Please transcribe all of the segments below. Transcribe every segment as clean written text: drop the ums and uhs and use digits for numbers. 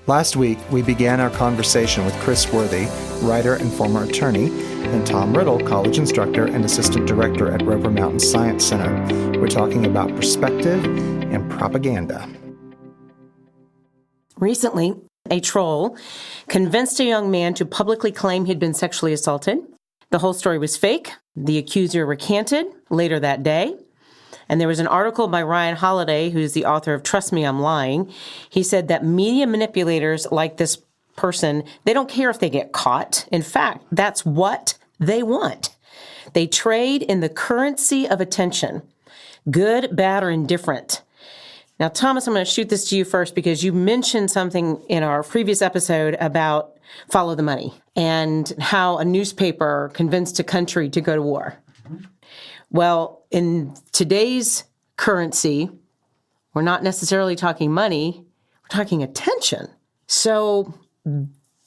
Last week, we began our conversation with Chris Worthy, writer and former attorney, and Tom Riddle, college instructor and assistant director at Roper Mountain Science Center. We're talking about perspective and propaganda. Recently, a troll convinced a young man to publicly claim he'd been sexually assaulted. The whole story was fake. The accuser recanted later that day. And there was an article by Ryan Holiday, who's the author of Trust Me, I'm Lying. He said that media manipulators like this person, they don't care if they get caught. In fact, that's what they want. They trade in the currency of attention, good, bad, or indifferent. Now, Thomas, I'm going to shoot this to you first because you mentioned something in our previous episode about follow the money and how a newspaper convinced a country to go to war. Well, in today's currency, we're not necessarily talking money, we're talking attention. So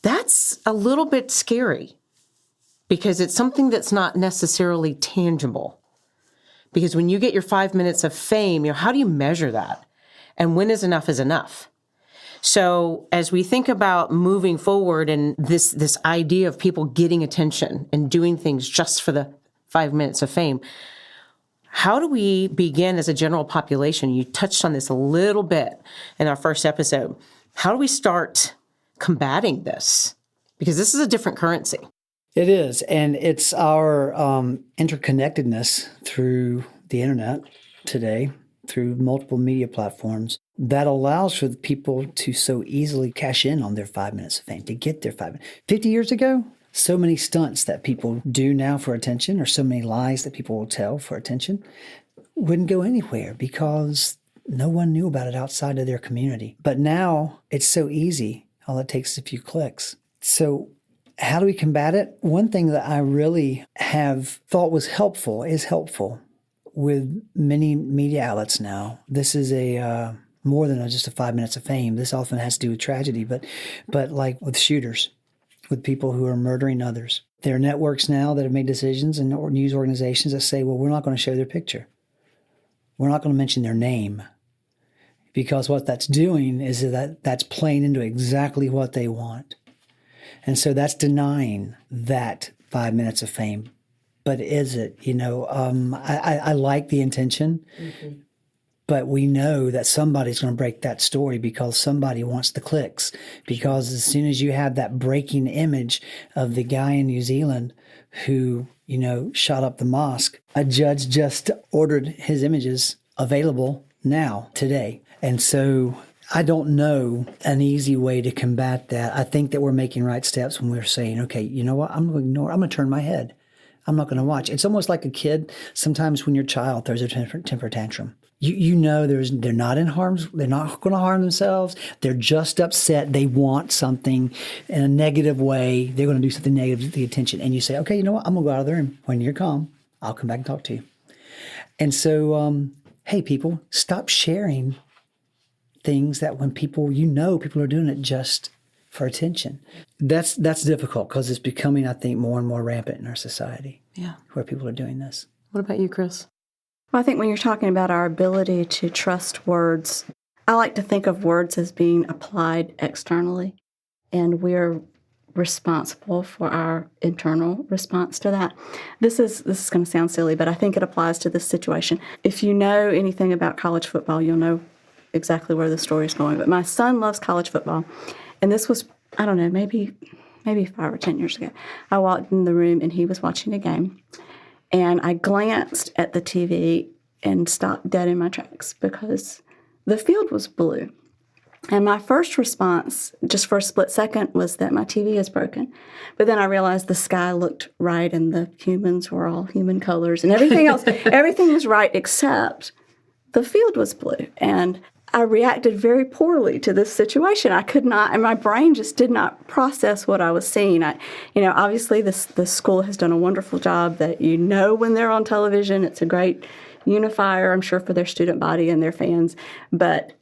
that's a little bit scary because it's something that's not necessarily tangible. Because when you get your 5 minutes of fame, how do you measure that? And when is enough? So as we think about moving forward and this idea of people getting attention and doing things just for the 5 minutes of fame, how do we begin as a general population? You touched on this a little bit in our first episode. How do we start combating this? Because this is a different currency. It is, and it's our interconnectedness through the internet today, through multiple media platforms, that allows for the people to so easily cash in on their 5 minutes of fame, to get their 5 minutes. 50 years ago, so many stunts that people do now for attention, or so many lies that people will tell for attention, wouldn't go anywhere because no one knew about it outside of their community. But now it's so easy. All it takes is a few clicks. So how do we combat it? One thing that I really have thought was helpful is helpful with many media outlets now. This is a more than just a 5 minutes of fame. This often has to do with tragedy, but like with shooters, with people who are murdering others. There are networks now that have made decisions and news organizations that say, well, we're not going to show their picture. We're not going to mention their name, because what that's doing is that's playing into exactly what they want. And so that's denying that 5 minutes of fame. But is it? I like the intention, but we know that somebody's going to break that story because somebody wants the clicks. Because as soon as you have that breaking image of the guy in New Zealand who, shot up the mosque, a judge just ordered his images available now, today. And so I don't know an easy way to combat that. I think that we're making right steps when we're saying, okay, you know what? I'm going to ignore, I'm going to turn my head. I'm not going to watch. It's almost like a kid. Sometimes when your child throws a temper tantrum, they're not they're not going to harm themselves. They're just upset. They want something in a negative way. They're going to do something negative to get the attention. And you say, okay, you know what? I'm going to go out of the room. When you're calm, I'll come back and talk to you. And so, hey, people, stop sharing things that when people are doing it just for attention. That's difficult because it's becoming, I think, more and more rampant in our society. Yeah, where people are doing this. What about you, Chris? Well, I think when you're talking about our ability to trust words, I like to think of words as being applied externally, and we're responsible for our internal response to that. This is going to sound silly, but I think it applies to this situation. If you know anything about college football, you'll know exactly where the story is going. But my son loves college football, and this was, I don't know, maybe 5 or 10 years ago. I walked in the room, and he was watching a game. And I glanced at the TV and stopped dead in my tracks because the field was blue. And my first response, just for a split second, was that my TV is broken. But then I realized the sky looked right and the humans were all human colors and everything else, everything was right except the field was blue. And I reacted very poorly to this situation. I could not, and my brain just did not process what I was seeing. Obviously the school has done a wonderful job that when they're on television, it's a great unifier, I'm sure, for their student body and their fans. But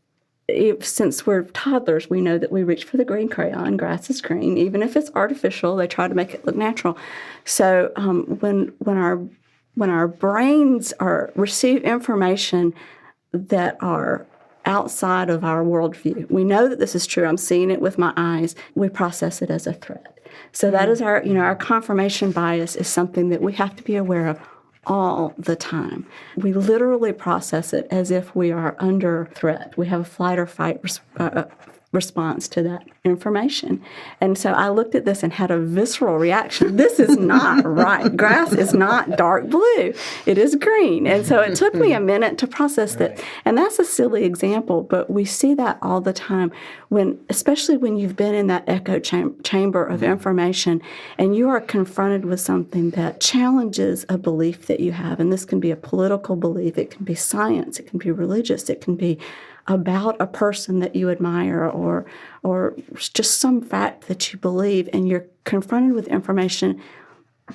since we're toddlers, we know that we reach for the green crayon. Grass is green. Even if it's artificial, they try to make it look natural. So when our brains receive information that are outside of our worldview. We know that this is true. I'm seeing it with my eyes. We process it as a threat. So that is our confirmation bias is something that we have to be aware of all the time. We literally process it as if we are under threat. We have a flight or fight response to that information. And so I looked at this and had a visceral reaction. This is not right. Grass is not dark blue. It is green. And so it took me a minute to process that. And that's a silly example, but we see that all the time especially when you've been in that echo chamber of information and you are confronted with something that challenges a belief that you have. And this can be a political belief. It can be science. It can be religious. It can be about a person that you admire or just some fact that you believe, and you're confronted with information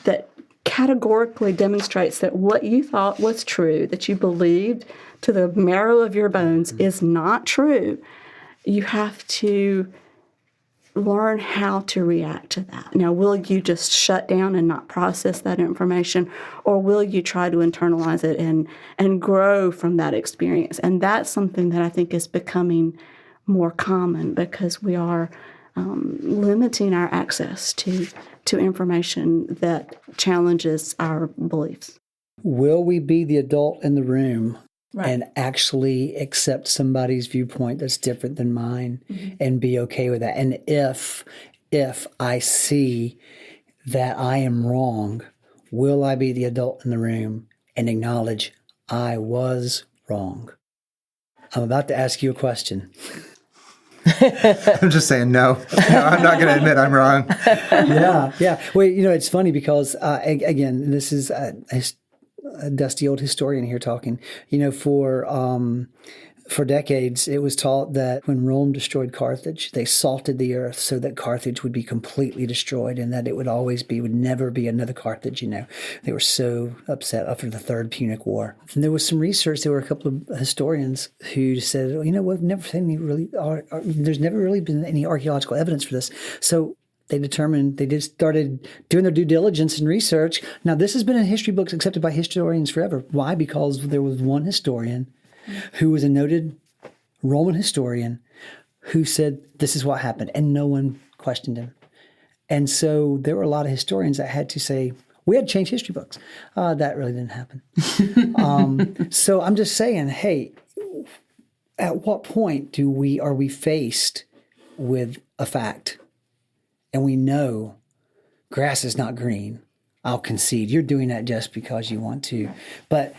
that categorically demonstrates that what you thought was true, that you believed to the marrow of your bones, is not true. You have to learn how to react to that. Now, will you just shut down and not process that information, or will you try to internalize it and grow from that experience? And that's something that I think is becoming more common because we are limiting our access to information that challenges our beliefs. Will we be the adult in the room and actually accept somebody's viewpoint that's different than mine and be okay with that? And if I see that I am wrong, will I be the adult in the room and acknowledge I was wrong? I'm about to ask you a question. I'm just saying no. I'm not going to admit I'm wrong. Yeah. Well, it's funny because, again, this is a dusty old historian here talking. For decades, it was taught that when Rome destroyed Carthage, they salted the earth so that Carthage would be completely destroyed and that it would never be another Carthage, They were so upset after the Third Punic War. And there was some research, there were a couple of historians who said, we've never seen there's never really been any archaeological evidence for this. So they just started doing their due diligence and research. Now, this has been in history books accepted by historians forever. Why? Because there was one historian who was a noted Roman historian who said, this is what happened, and no one questioned him. And so there were a lot of historians that had to say, we had to change history books. That really didn't happen. So I'm just saying, hey, at what point are we faced with a fact? And we know grass is not green. I'll concede. You're doing that just because you want to. But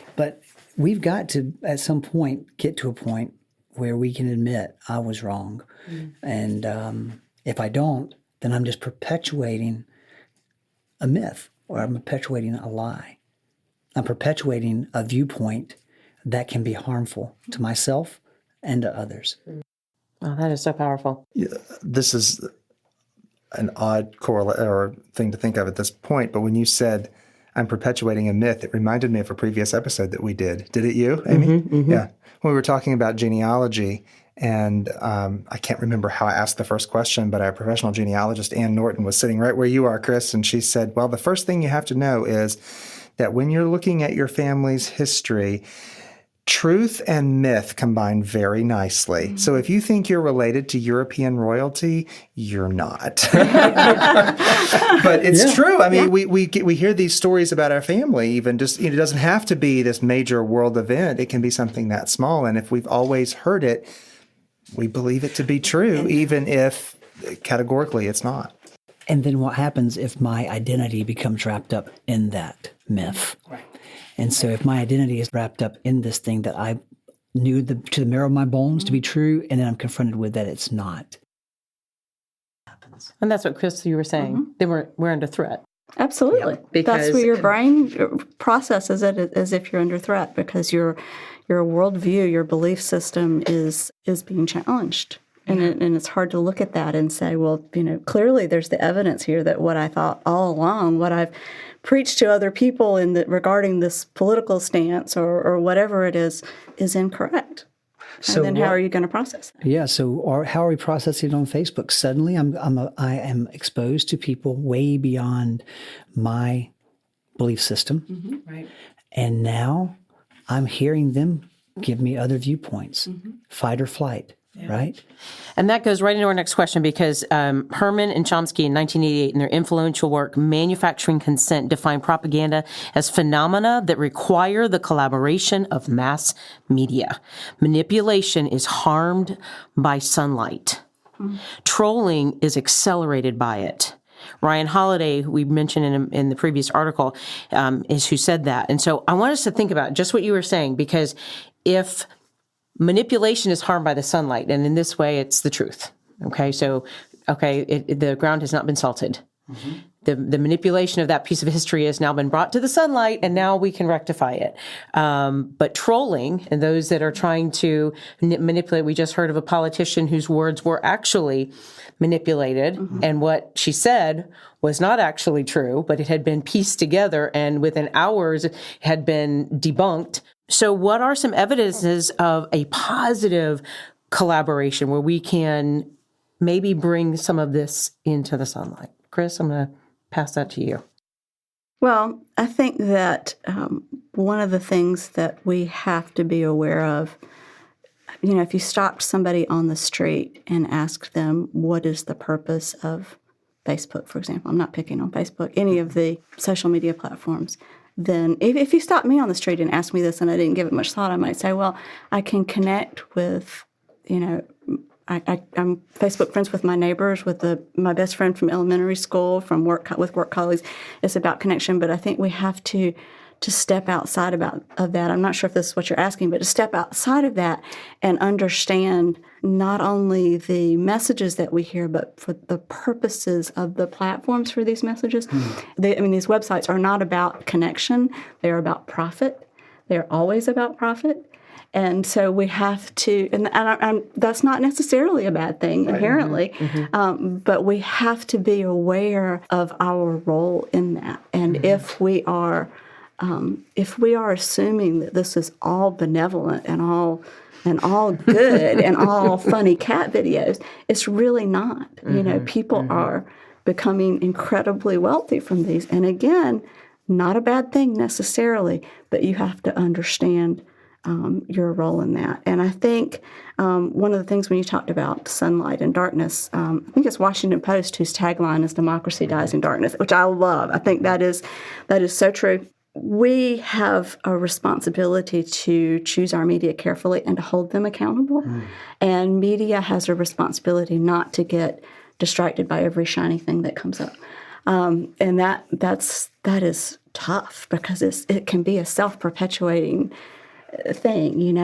we've got to, at some point, get to a point where we can admit I was wrong. And if I don't, then I'm just perpetuating a myth, or I'm perpetuating a lie. I'm perpetuating a viewpoint that can be harmful to myself and to others. Oh, that is so powerful. Yeah, this is an odd or thing to think of at this point, but when you said I'm perpetuating a myth, it reminded me of a previous episode that we did. Did it you, Amy? Yeah. When we were talking about genealogy, and I can't remember how I asked the first question, but our professional genealogist, Ann Norton, was sitting right where you are, Chris, and she said, well, the first thing you have to know is that when you're looking at your family's history, truth and myth combine very nicely. So if you think you're related to European royalty, you're not. But it's true. I mean, we hear these stories about our family, even just, it doesn't have to be this major world event. It can be something that small. And if we've always heard it, we believe it to be true, even if categorically it's not. And then what happens if my identity becomes wrapped up in that myth? Right. And so if my identity is wrapped up in this thing that I knew to the marrow of my bones to be true, and then I'm confronted with that it's not. And that's what, Chris, you were saying. We're under threat. Absolutely. Because that's where your brain processes it as if you're under threat, because your worldview, your belief system is being challenged. And it's hard to look at that and say, well, clearly there's the evidence here that what I thought all along, what I've preached to other people regarding this political stance or whatever it is incorrect. And then how are you going to process that? Yeah. So how are we processing it on Facebook? Suddenly I am exposed to people way beyond my belief system. Right. And now I'm hearing them give me other viewpoints, fight or flight, right? And that goes right into our next question because Herman and Chomsky in 1988 in their influential work, Manufacturing Consent, defined propaganda as phenomena that require the collaboration of mass media. Manipulation is harmed by sunlight. Trolling is accelerated by it. Ryan Holiday, who we mentioned in the previous article, is who said that. And so I want us to think about just what you were saying, because if manipulation is harmed by the sunlight, and in this way, it's the truth. Okay, so, the ground has not been salted. The manipulation of that piece of history has now been brought to the sunlight, and now we can rectify it. But trolling and those that are trying to manipulate, we just heard of a politician whose words were actually manipulated, and what she said was not actually true, but it had been pieced together, and within hours had been debunked. So what are some evidences of a positive collaboration where we can maybe bring some of this into the sunlight? Chris, I'm going to pass that to you. Well, I think that one of the things that we have to be aware of, if you stopped somebody on the street and asked them, what is the purpose of Facebook, for example, I'm not picking on Facebook, any of the social media platforms, then if you stopped me on the street and asked me this and I didn't give it much thought, I might say, well, I can connect with, I'm Facebook friends with my neighbors, with my best friend from elementary school, with work colleagues. It's about connection, but I think we have to step outside of that. I'm not sure if this is what you're asking, but to step outside of that and understand not only the messages that we hear, but for the purposes of the platforms for these messages. These websites are not about connection. They're about profit. They're always about profit. And so we have to, and that's not necessarily a bad thing inherently, but we have to be aware of our role in that. And if we are assuming that this is all benevolent and all good and all funny cat videos, it's really not. People are becoming incredibly wealthy from these. And again, not a bad thing necessarily, but you have to understand your role in that. And I think one of the things when you talked about sunlight and darkness, I think it's Washington Post whose tagline is "Democracy dies in darkness," which I love. I think that is so true. We have a responsibility to choose our media carefully and to hold them accountable. And media has a responsibility not to get distracted by every shiny thing that comes up. And that is tough because it can be a self-perpetuating thing.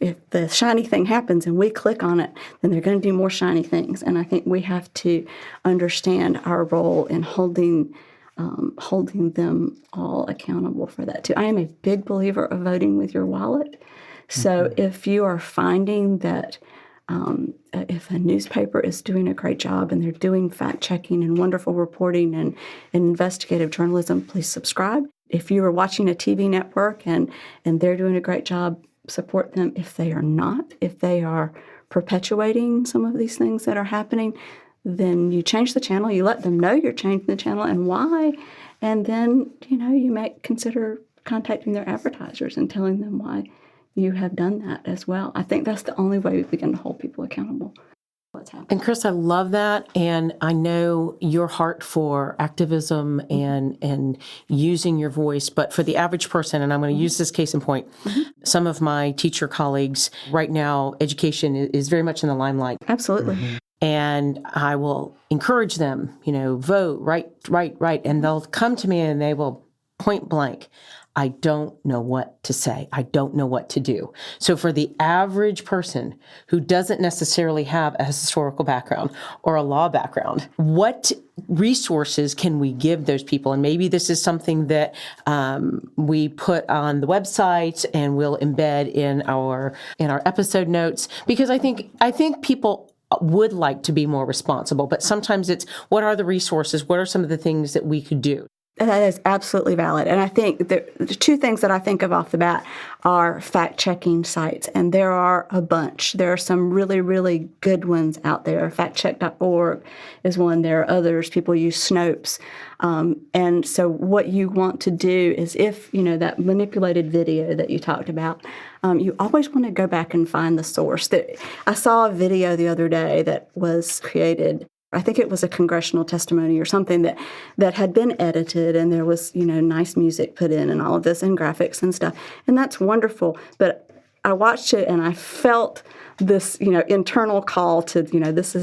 If the shiny thing happens and we click on it, then they're going to do more shiny things. And I think we have to understand our role in holding them all accountable for that too. I am a big believer of voting with your wallet. So if you are finding that if a newspaper is doing a great job and they're doing fact-checking and wonderful reporting and investigative journalism, please subscribe. If you are watching a TV network and they're doing a great job, support them. If they are not, if they are perpetuating some of these things that are happening, then you change the channel, you let them know you're changing the channel and why, and then, you might consider contacting their advertisers and telling them why you have done that as well. I think that's the only way we begin to hold people accountable. What's happening. And Chris, I love that, and I know your heart for activism and using your voice, but for the average person, and I'm going to use this case in point, some of my teacher colleagues, right now, education is very much in the limelight. Absolutely. And I will encourage them, vote, right. And they'll come to me and they will point blank, I don't know what to say. I don't know what to do. So for the average person who doesn't necessarily have a historical background or a law background, what resources can we give those people? And maybe this is something that we put on the website and we'll embed in our episode notes, because I think people would like to be more responsible, but sometimes it's what are the resources? What are some of the things that we could do? That is absolutely valid. And I think the two things that I think of off the bat are fact-checking sites, and there are a bunch. There are some really, really good ones out there. Factcheck.org is one. There are others. People use Snopes. And so what you want to do is if, that manipulated video that you talked about, you always want to go back and find the source. I saw a video the other day that was created, I think it was a congressional testimony or something that had been edited, and there was, nice music put in and all of this and graphics and stuff. And that's wonderful. But I watched it and I felt this, internal call to, this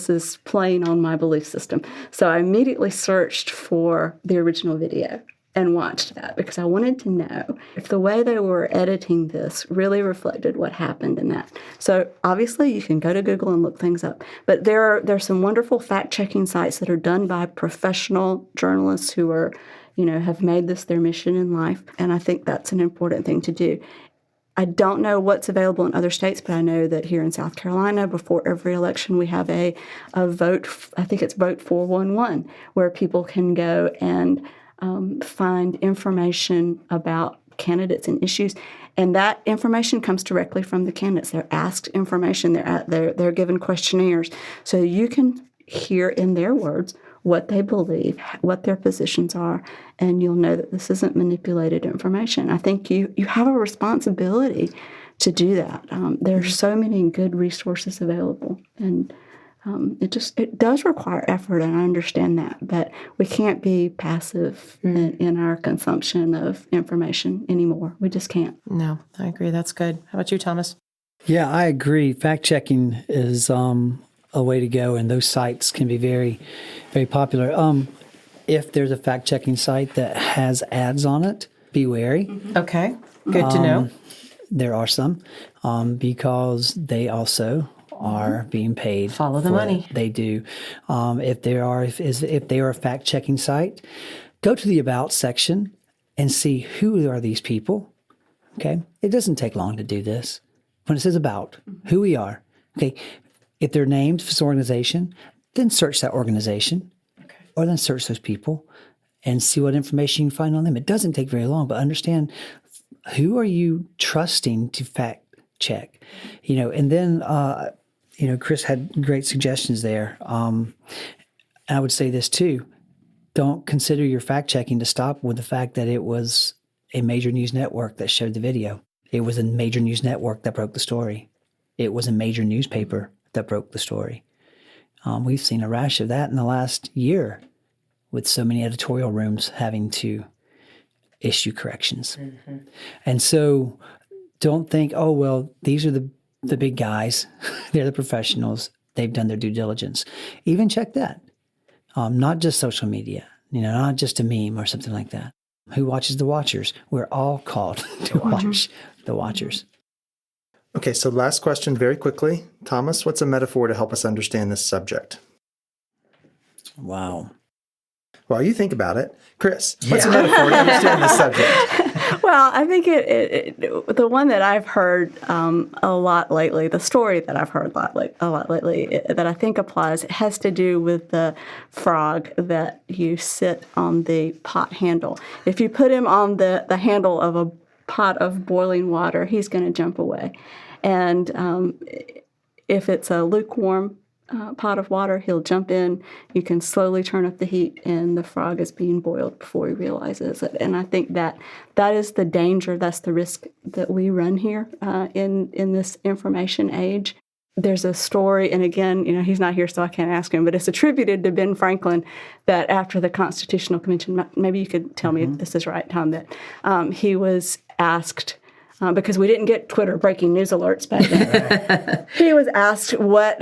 is playing on my belief system. So I immediately searched for the original video and watched that because I wanted to know if the way they were editing this really reflected what happened in that. So obviously you can go to Google and look things up, but there's some wonderful fact-checking sites that are done by professional journalists who are, have made this their mission in life, and I think that's an important thing to do. I don't know what's available in other states, but I know that here in South Carolina, before every election, we have a vote, I think it's Vote 411, where people can go and find information about candidates and issues, and that information comes directly from the candidates. They're asked information. They're given questionnaires, so you can hear in their words what they believe, what their positions are, and you'll know that this isn't manipulated information. I think you have a responsibility to do that. There are so many good resources available, and it does require effort, and I understand that, but we can't be passive in our consumption of information anymore. We just can't. No, I agree. That's good. How about you, Thomas? Yeah, I agree. Fact-checking is a way to go, and those sites can be very, very popular. If there's a fact-checking site that has ads on it, be wary. Okay, good to know. There are some, because they also are being paid. Follow the money. They do. If they are a fact-checking site, go to the About section and see who are these people. Okay, it doesn't take long to do this. When it says About, who we are. Okay, if they're named for this organization, then search that organization, or then search those people and see what information you find on them. It doesn't take very long, but understand who are you trusting to fact check, and then. Chris had great suggestions there. I would say this too. Don't consider your fact-checking to stop with the fact that it was a major news network that showed the video. It was a major news network that broke the story. It was a major newspaper that broke the story. We've seen a rash of that in the last year with so many editorial rooms having to issue corrections. Mm-hmm. And so don't think, oh, well, these are the big guys, they're the professionals, they've done their due diligence. Even check that. Not just social media, not just a meme or something like that. Who watches the watchers? We're all called to watch the watchers. Okay, so last question very quickly. Thomas, what's a metaphor to help us understand this subject? Wow. While you think about it, Chris, what's a metaphor to understand this subject? Well, I think the one that I've heard a lot lately, the story that I've heard a lot lately that I think applies, it has to do with the frog that you sit on the pot handle. If you put him on the handle of a pot of boiling water, he's going to jump away. And if it's a lukewarm pot of water, he'll jump in. You can slowly turn up the heat, and the frog is being boiled before he realizes it. And I think that is the danger, that's the risk that we run here in this information age. There's a story, and again, he's not here, so I can't ask him, but it's attributed to Ben Franklin that after the Constitutional Convention, maybe you could tell me if this is right, Tom, that he was asked, because we didn't get Twitter breaking news alerts back then. He was asked what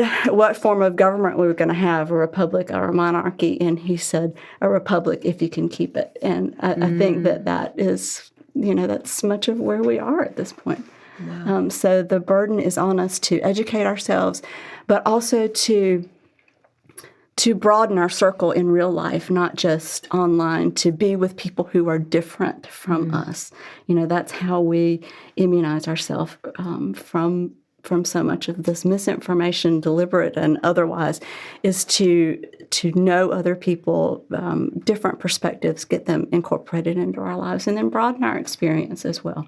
form of government we were going to have, a republic or a monarchy, and he said, a republic if you can keep it. And I think that is, that's much of where we are at this point. Wow. So the burden is on us to educate ourselves, but also to broaden our circle in real life, not just online, to be with people who are different from us. That's how we immunize ourselves from from so much of this misinformation, deliberate and otherwise, is to know other people, different perspectives, get them incorporated into our lives, and then broaden our experience as well.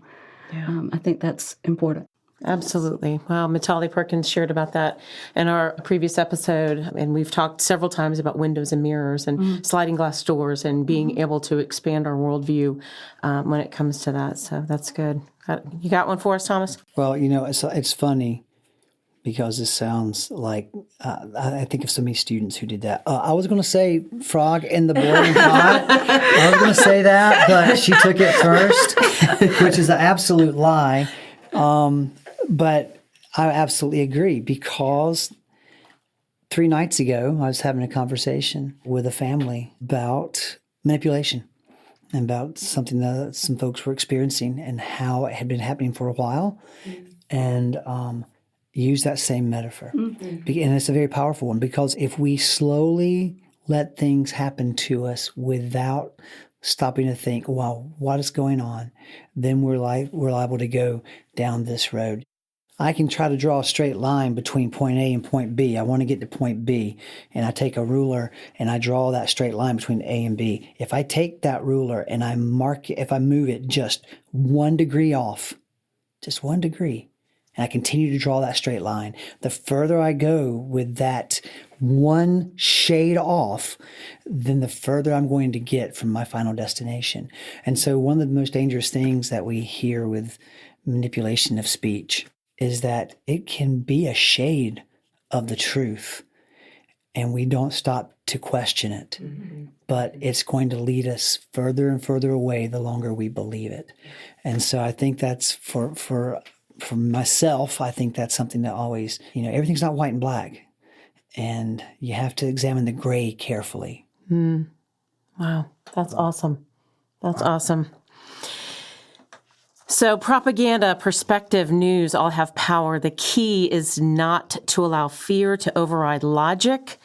Yeah. I think that's important. Absolutely. Wow. Mitali Perkins shared about that in our previous episode. And we've talked several times about windows and mirrors and sliding glass doors and being able to expand our worldview when it comes to that. So that's good. You got one for us, Thomas? Well, it's funny because this sounds like I think of so many students who did that. I was going to say frog in the boiling pot. I was going to say that, but she took it first, which is an absolute lie. But I absolutely agree, because 3 nights ago, I was having a conversation with a family about manipulation and about something that some folks were experiencing and how it had been happening for a while, and use that same metaphor. And it's a very powerful one, because if we slowly let things happen to us without stopping to think, wow, what is going on, then we're liable to go down this road. I can try to draw a straight line between point A and point B. I want to get to point B, and I take a ruler and I draw that straight line between A and B. If I take that ruler and I mark it, if I move it just 1 degree off, just 1 degree, and I continue to draw that straight line, the further I go with that 1 shade off, then the further I'm going to get from my final destination. And so one of the most dangerous things that we hear with manipulation of speech is that it can be a shade of the truth, and we don't stop to question it. But it's going to lead us further and further away the longer we believe it. And so I think that's for myself, I think that's something that always, everything's not white and black, and you have to examine the gray carefully. Wow. That's awesome. That's awesome. So propaganda, perspective, news all have power. The key is not to allow fear to override logic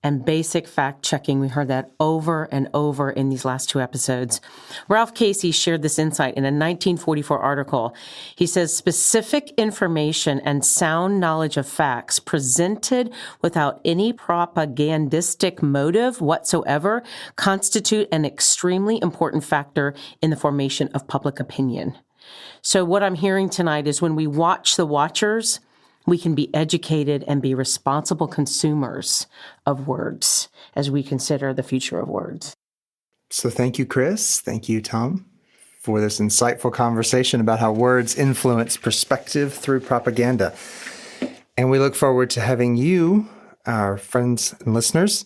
and basic fact-checking. We heard that over and over in these last 2 episodes. Ralph Casey shared this insight in a 1944 article. He says, specific information and sound knowledge of facts presented without any propagandistic motive whatsoever constitute an extremely important factor in the formation of public opinion. So what I'm hearing tonight is when we watch the watchers, we can be educated and be responsible consumers of words as we consider the future of words. So thank you, Chris. Thank you, Tom, for this insightful conversation about how words influence perspective through propaganda. And we look forward to having you, our friends and listeners,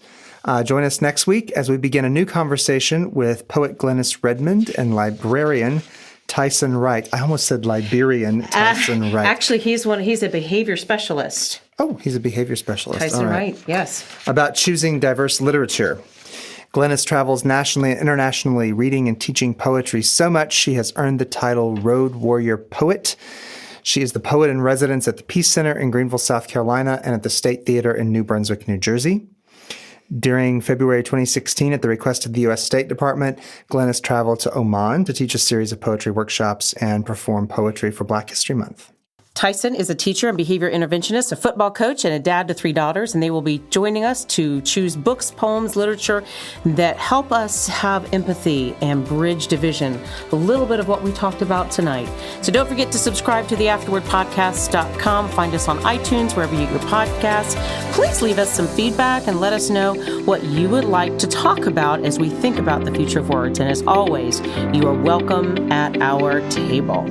join us next week as we begin a new conversation with poet Glennis Redmond and librarian Tyson Wright. I almost said Liberian Tyson Wright. Actually, he's a behavior specialist. Oh, he's a behavior specialist. Tyson Wright, yes. About choosing diverse literature. Glennis travels nationally and internationally, reading and teaching poetry so much she has earned the title Road Warrior Poet. She is the poet in residence at the Peace Center in Greenville, South Carolina, and at the State Theater in New Brunswick, New Jersey. During February 2016, at the request of the U.S. State Department, Glennis traveled to Oman to teach a series of poetry workshops and perform poetry for Black History Month. Tyson is a teacher and behavior interventionist, a football coach, and a dad to 3 daughters, and they will be joining us to choose books, poems, literature that help us have empathy and bridge division, a little bit of what we talked about tonight. So don't forget to subscribe to the AfterwordPodcast.com. Find us on iTunes, wherever you get your podcasts. Please leave us some feedback and let us know what you would like to talk about as we think about the future of words. And as always, you are welcome at our table.